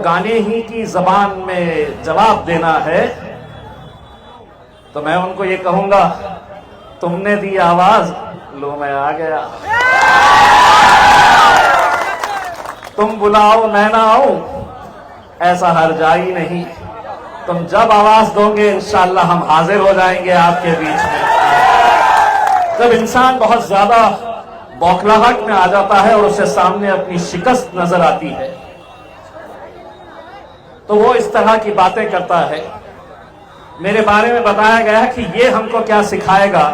गाने ही की जबान में जवाब देना है, तो मैं उनको ये कहूंगा, तुमने दी आवाज, लो मैं आ गया। तुम बुलाओ मैं ना आऊं, ऐसा हरजाई नहीं। तुम जब आवाज दोगे इंशाअल्लाह हम हाजिर हो जाएंगे आपके बीच में। जब इंसान बहुत ज्यादा बौखलाहट में आ जाता है और उसे सामने अपनी शिकस्त नजर आती है, तो वो इस तरह की बातें करता है। मेरे बारे में बताया गया है कि ये हमको क्या सिखाएगा।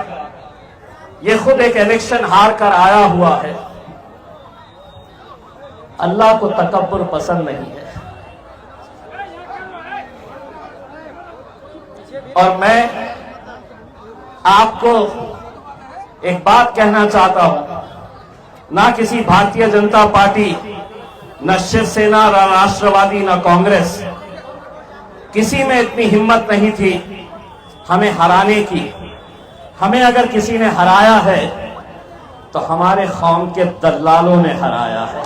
ये खुद एक इलेक्शन हार कर आया हुआ है। अल्लाह को तकब्बुर पसंद नहीं है। और मैं आपको एक बात कहना चाहता हूं, ना किसी भारतीय जनता पार्टी, न शिवसेना, न राष्ट्रवादी, न कांग्रेस, किसी में इतनी हिम्मत नहीं थी हमें हराने की। हमें अगर किसी ने हराया है तो हमारे कौम के दलालों ने हराया है।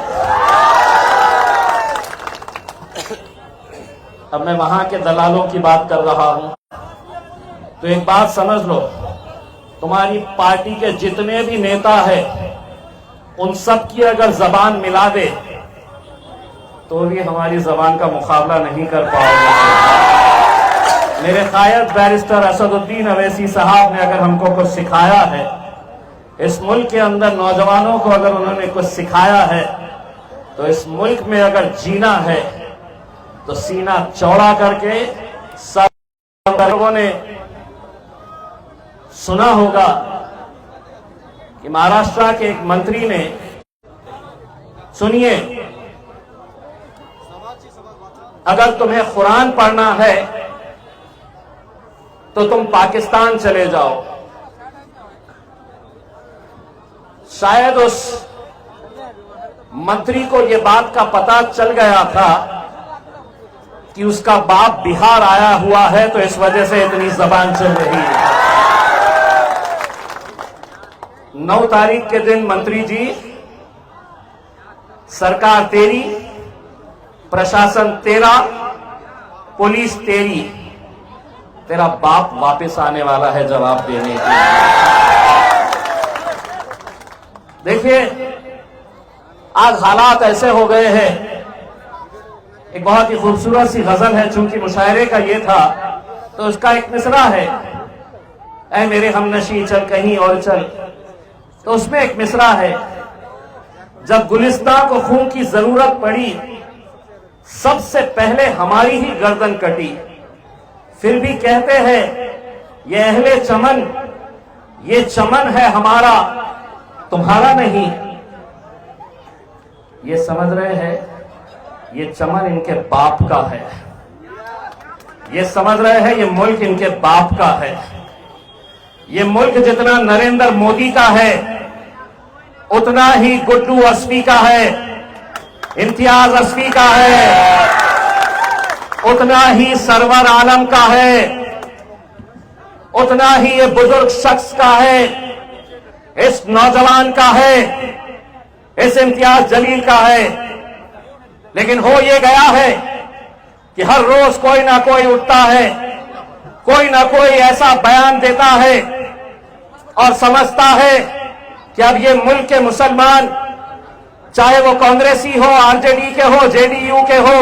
अब मैं वहां के दलालों की बात कर रहा हूं, तो एक बात समझ लो, तुम्हारी पार्टी के जितने भी नेता हैं, उन सब की अगर जबान मिला दे तो भी हमारी जबान का मुकाबला नहीं कर पाओगे। मेरे कायद बैरिस्टर असदुद्दीन अवैसी साहब ने अगर हमको कुछ सिखाया है, इस मुल्क के अंदर नौजवानों को अगर उन्होंने कुछ सिखाया है, तो इस मुल्क में अगर जीना है तो सीना चौड़ा करके। सब लोगों ने सुना होगा कि महाराष्ट्र के एक मंत्री ने, सुनिए, अगर तुम्हें कुरान पढ़ना है तो तुम पाकिस्तान चले जाओ। शायद उस मंत्री को यह बात का पता चल गया था कि उसका बाप बिहार आया हुआ है, तो इस वजह से इतनी जबान चल रही है। 9 तारीख के दिन मंत्री जी, सरकार तेरी, प्रशासन तेरा, पुलिस तेरी, तेरा बाप वापस आने वाला है जवाब देने के लिए। देखिए, आज हालात ऐसे हो गए हैं। एक बहुत ही खूबसूरत सी गजल है, चूंकि मुशायरे का ये था तो उसका एक मिसरा है, ऐ मेरे हमनशी चल कहीं और चल। तो उसमें एक मिसरा है, जब गुलिस्तां को खून की जरूरत पड़ी, सबसे पहले हमारी ही गर्दन कटी। फिर भी कहते हैं ये अहले चमन, ये चमन है हमारा, तुम्हारा नहीं। ये समझ रहे हैं, ये चमन इनके बाप का है। ये समझ रहे हैं, ये मुल्क इनके बाप का है। ये मुल्क जितना नरेंद्र मोदी का है, उतना ही गुड्डू अस्मी का है, इम्तियाज अस्मी का है, उतना ही सरवर आलम का है, उतना ही ये बुजुर्ग शख्स का है, इस नौजवान का है, इस इम्तियाज जलील का है। लेकिन हो ये गया है कि हर रोज कोई ना कोई उठता है, कोई ना कोई ऐसा बयान देता है और समझता है कि अब ये मुल्क के मुसलमान, चाहे वो कांग्रेसी हो, आरजेडी के हो, जेडीयू के हो,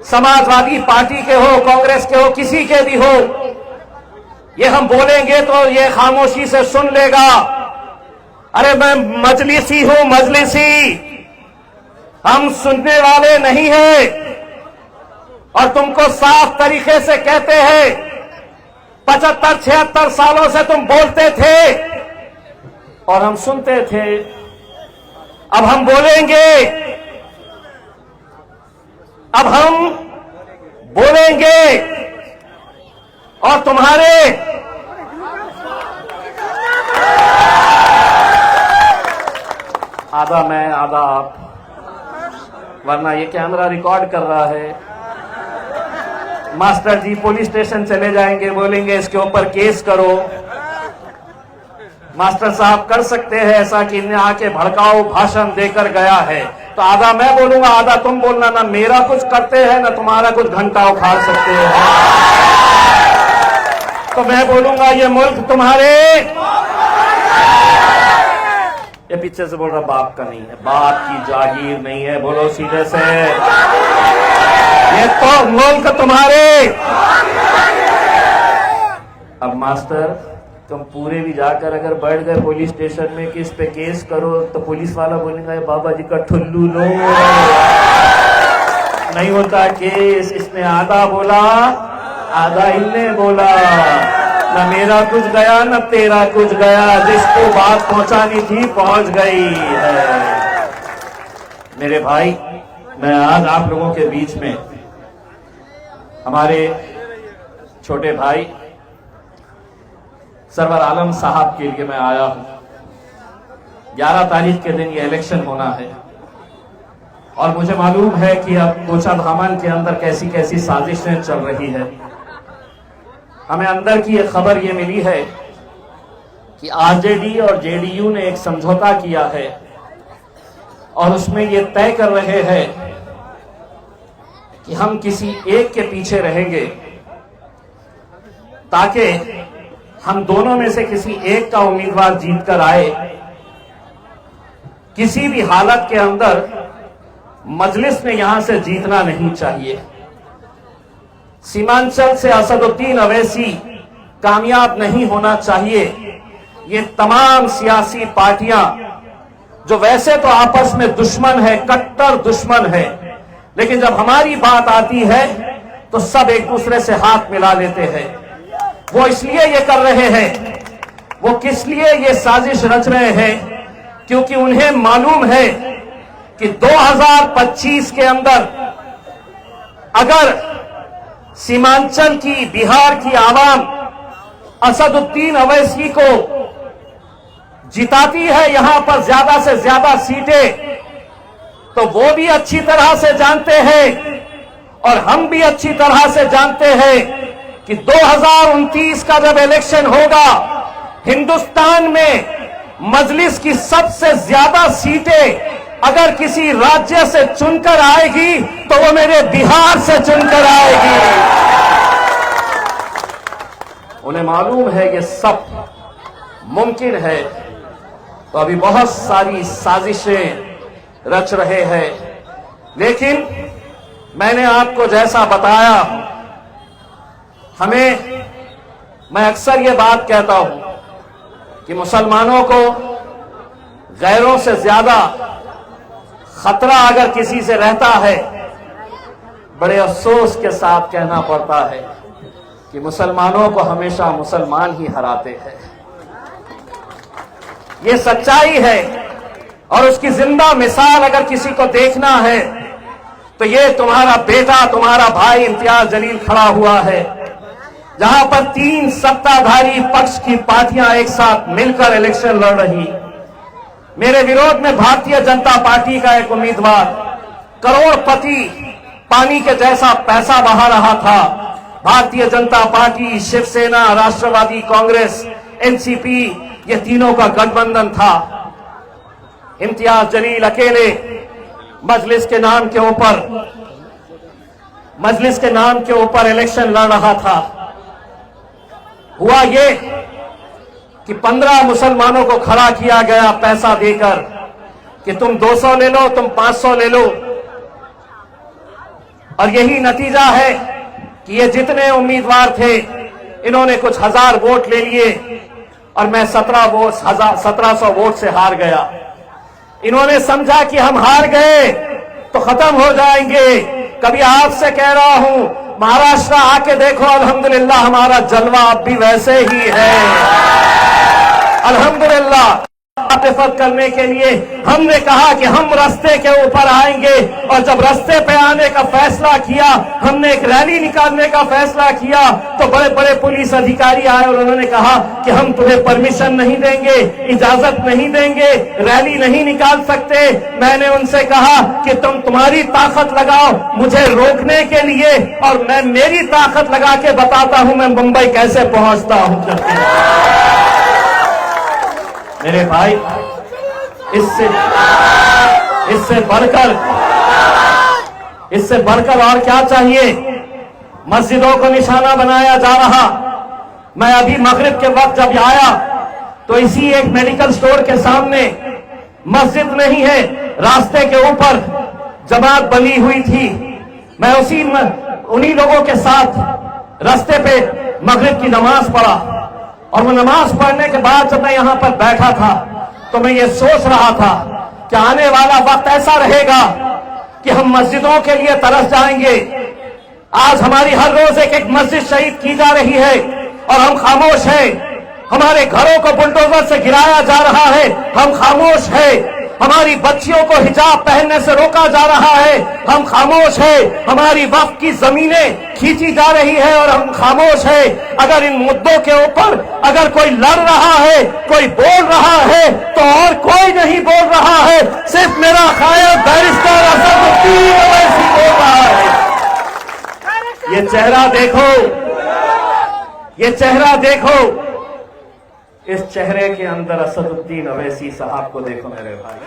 समाजवादी पार्टी के हो, कांग्रेस के हो, किसी के भी हो, ये हम बोलेंगे तो ये खामोशी से सुन लेगा। अरे मैं मजलिसी हूं, मजलिसी, हम सुनने वाले नहीं हैं। और तुमको साफ तरीके से कहते हैं, 75-76 सालों से तुम बोलते थे और हम सुनते थे। अब हम बोलेंगे, अब हम बोलेंगे और तुम्हारे आधा मैं आधा आप, वरना ये कैमरा रिकॉर्ड कर रहा है। मास्टर जी पुलिस स्टेशन चले जाएंगे, बोलेंगे इसके ऊपर केस करो। मास्टर साहब कर सकते हैं ऐसा कि इन्हें आके भड़काऊ भाषण देकर गया है, तो आधा मैं बोलूंगा आधा तुम बोलना, ना मेरा कुछ करते हैं ना तुम्हारा कुछ घंटा उखाड़ सकते हैं। तो मैं बोलूंगा ये मुल्क तुम्हारे, ये पीछे से बोल रहा बाप का नहीं है, बाप की जागीर नहीं है, बोलो सीधे से, ये तो मुल्क तुम्हारे। अब मास्टर तुम पूरे भी जाकर अगर बैठ गए पुलिस स्टेशन में कि इस पे केस करो, तो पुलिस वाला बोलेगा बाबा जी का ठुल्लू लो, नहीं होता केस। इसने आधा बोला आधा इनने बोला, न मेरा कुछ गया न तेरा कुछ गया, जिसको बात पहुंचानी थी पहुंच गई है। मेरे भाई, मैं आज आप लोगों के बीच में हमारे छोटे भाई सरवर आलम साहब के लिए मैं आया हूं। 11 तारीख के दिन ये इलेक्शन होना है और मुझे मालूम है कि अब कोचाधामन के अंदर कैसी कैसी साजिशें चल रही है। हमें अंदर की एक खबर ये मिली है कि आरजेडी और जेडीयू ने एक समझौता किया है और उसमें ये तय कर रहे हैं कि हम किसी एक के पीछे रहेंगे ताकि हम दोनों में से किसी एक का उम्मीदवार जीतकर आए। किसी भी हालत के अंदर मजलिस ने यहां से जीतना नहीं चाहिए। सीमांचल से असदुद्दीन अवैसी कामयाब नहीं होना चाहिए। ये तमाम सियासी पार्टियां जो वैसे तो आपस में दुश्मन है, कट्टर दुश्मन है, लेकिन जब हमारी बात आती है तो सब एक दूसरे से हाथ मिला लेते हैं। वो इसलिए ये कर रहे हैं, वो किस लिए ये साजिश रच रहे हैं, क्योंकि उन्हें मालूम है कि 2025 के अंदर अगर सीमांचल की, बिहार की आवाम असदुद्दीन अवैसी को जिताती है यहां पर ज्यादा से ज्यादा सीटें, तो वो भी अच्छी तरह से जानते हैं और हम भी अच्छी तरह से जानते हैं कि 2029 का जब इलेक्शन होगा, हिंदुस्तान में मजलिस की सबसे ज्यादा सीटें अगर किसी राज्य से चुनकर आएगी तो वो मेरे बिहार से चुनकर आएगी। उन्हें मालूम है ये सब मुमकिन है, तो अभी बहुत सारी साजिशें रच रहे हैं। लेकिन मैंने आपको जैसा बताया, मैं अक्सर ये बात कहता हूं कि मुसलमानों को गैरों से ज्यादा खतरा अगर किसी से रहता है, बड़े अफसोस के साथ कहना पड़ता है कि मुसलमानों को हमेशा मुसलमान ही हराते हैं। ये सच्चाई है और उसकी जिंदा मिसाल अगर किसी को देखना है तो ये तुम्हारा बेटा, तुम्हारा भाई इम्तियाज जलील खड़ा हुआ है, जहां पर 3 सत्ताधारी पक्ष की पार्टियां एक साथ मिलकर इलेक्शन लड़ रही। मेरे विरोध में भारतीय जनता पार्टी का एक उम्मीदवार करोड़पति पानी के जैसा पैसा बहा रहा था। भारतीय जनता पार्टी, शिवसेना, राष्ट्रवादी कांग्रेस, एनसीपी, ये तीनों का गठबंधन था। इम्तियाज जलील अकेले मजलिस के नाम के ऊपर इलेक्शन लड़ रहा था। हुआ ये कि 15 मुसलमानों को खड़ा किया गया पैसा देकर कि तुम 200 ले लो, तुम 500 ले लो, और यही नतीजा है कि ये जितने उम्मीदवार थे इन्होंने कुछ 1000 वोट ले लिए और मैं 1700 वोट से हार गया। इन्होंने समझा कि हम हार गए तो खत्म हो जाएंगे। कभी आपसे कह रहा हूं, महाराष्ट्र आके देखो, अल्हम्दुलिल्लाह हमारा जलवा अब भी वैसे ही है। अल्हम्दुलिल्लाह आतिफत करने के लिए हमने कहा कि हम रास्ते के ऊपर आएंगे, और जब रास्ते पे आने का फैसला किया, हमने एक रैली निकालने का फैसला किया, तो बड़े बड़े पुलिस अधिकारी आए और उन्होंने कहा कि हम तुम्हें परमिशन नहीं देंगे, इजाजत नहीं देंगे, रैली नहीं निकाल सकते। मैंने उनसे कहा कि तुम्हारी ताकत लगाओ मुझे रोकने के लिए, और मैं मेरी ताकत लगा के बताता हूं मैं मुंबई कैसे पहुंचता हूं। मेरे भाई, इससे बढ़कर और क्या चाहिए? मस्जिदों को निशाना बनाया जा रहा। मैं अभी मगरिब के वक्त जब आया तो इसी एक मेडिकल स्टोर के सामने, मस्जिद नहीं है, रास्ते के ऊपर जमात बनी हुई थी। मैं उन्हीं लोगों के साथ रास्ते पे मगरिब की नमाज पढ़ा, और वो नमाज पढ़ने के बाद जब मैं यहां पर बैठा था तो मैं ये सोच रहा था कि आने वाला वक्त ऐसा रहेगा कि हम मस्जिदों के लिए तरस जाएंगे। आज हमारी हर रोज एक एक मस्जिद शहीद की जा रही है और हम खामोश हैं। हमारे घरों को बुलडोजर से गिराया जा रहा है, हम खामोश हैं। हमारी बच्चियों को हिजाब पहनने से रोका जा रहा है, हम खामोश हैं। हमारी वक्फ की जमीनें खींची जा रही है और हम खामोश हैं। अगर इन मुद्दों के ऊपर अगर कोई लड़ रहा है, कोई बोल रहा है, तो और कोई नहीं बोल रहा है, सिर्फ मेरा कायद बैरिस्टर असदुद्दीन ओवैसी बोल रहा है। ये चेहरा देखो, ये चेहरा देखो, इस चेहरे के अंदर असदुद्दीन ओवैसी साहब को देखो मेरे भाई।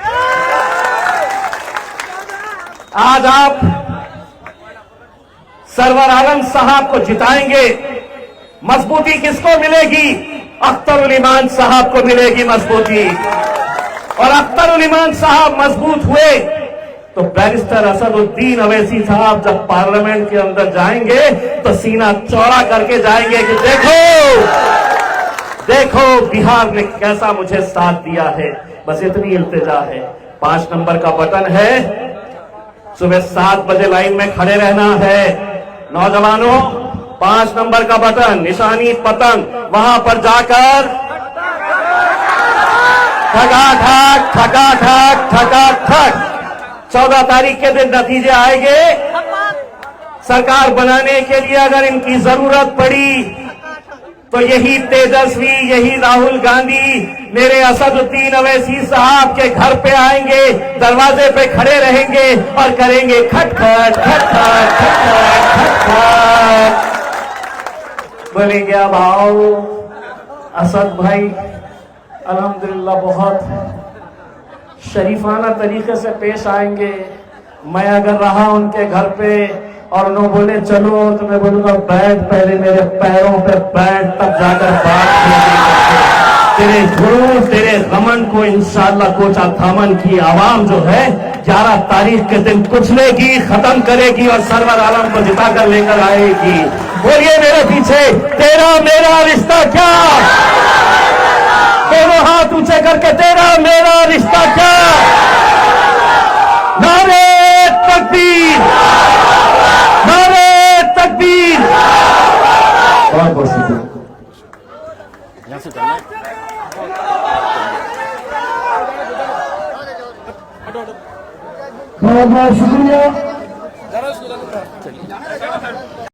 आज आप सरवर आलम साहब को जिताएंगे, मजबूती किसको मिलेगी? अख्तर उल ईमान साहब को मिलेगी मजबूती। और अख्तर उल ईमान साहब मजबूत हुए तो बैरिस्टर असदुद्दीन ओवैसी साहब जब पार्लियामेंट के अंदर जाएंगे तो सीना चौड़ा करके जाएंगे कि देखो बिहार ने कैसा मुझे साथ दिया है। बस इतनी इल्तिजा है। 5 नंबर का बटन है, सुबह 7 बजे लाइन में खड़े रहना है। नौजवानों, 5 नंबर का बटन, निशानी पतंग, वहां पर जाकर ठगाठक ठगाठक ठगाठक 14 तारीख के दिन नतीजे आएंगे। सरकार बनाने के लिए अगर इनकी जरूरत पड़ी तो यही तेजस्वी, यही राहुल गांधी मेरे असदुद्दीन ओवैसी साहब के घर पे आएंगे, दरवाजे पे खड़े रहेंगे और करेंगे खटखट खटखट खटखट खटखट। बोलेंगे अब आओ असद भाई, अल्हम्दुलिल्लाह बहुत शरीफाना तरीके से पेश आएंगे। मैं अगर रहा उनके घर पे और उन्होंने बोले चलो, तो मैं बोलूंगा बैठ, पहले मेरे पैरों पे बैठ, तब जाकर बात। तेरे जुनून, तेरे गमन को इंशाअल्लाह कोचा थामन की आवाम जो है 11 तारीख के दिन कुचलेगी, खत्म करेगी और सरवर आलम को जिता कर लेकर आएगी। बोलिए मेरे पीछे, तेरा मेरा रिश्ता क्या? दोनों हाथ ऊंचे करके, तेरा मेरा रिश्ता क्या? नारे तकबीर, नारे तकबीर। बहुत बहुत शुक्रिया। यहां से चलना है। बहुत बहुत शुक्रिया।